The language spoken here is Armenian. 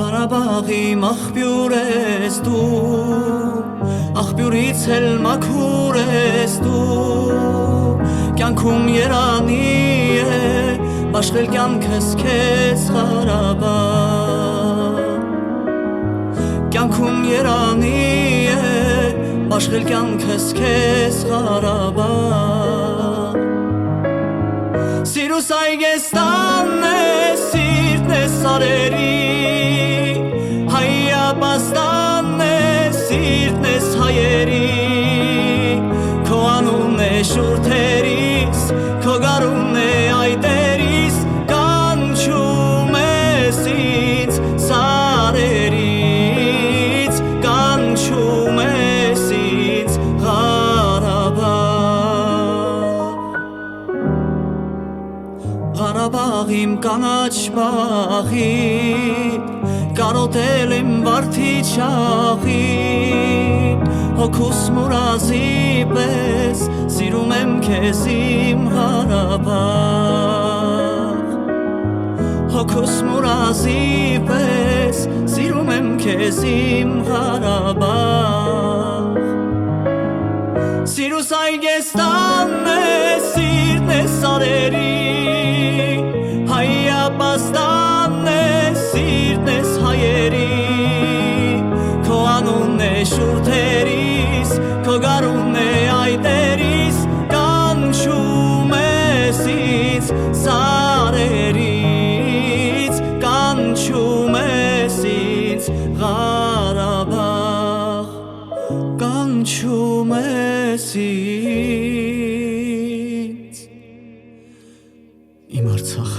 Ղարաբաղի աղբյուր ես դու, աղբյուրից էլ մաքուր ես դու, կյանքում երանի է, բաշխել կյանքս քեզ Ղարաբաղ, կյանքում երանի է, բաշխել կյանքս քեզ Ղարաբաղ, սիրուս այգեստանն է, սիրտն է սարերի, Պաստանն է, սիրտն ես հայերի, քո անունն է շուրթերիս, քո գարունն է այտերիս, կանչում ես ինձ սարերից, կանչում ես ինձ Ղարաբաղ, Ղարաբաղ իմ կանաչ բաղի, կարոտել եմ վարդի չաղին, հոգուս մուրազի պես, սիրում եմ քեզ իմ Ղարաբաղ, հոգուս մուրազի պես, սիրում եմ քեզ իմ Ղարաբաղ, սիրուս այգեստանն է, սիրտն է սարերի, հայապաստանն է, սիրտն ես հայերի, քո անունն է շուրթերիս, քո գարունն է այտերիս, կանչում ես ինձ սարերից, կանչում ես ինձ Ղարաբաղ, կանչում ես ինձ իմ Արցախ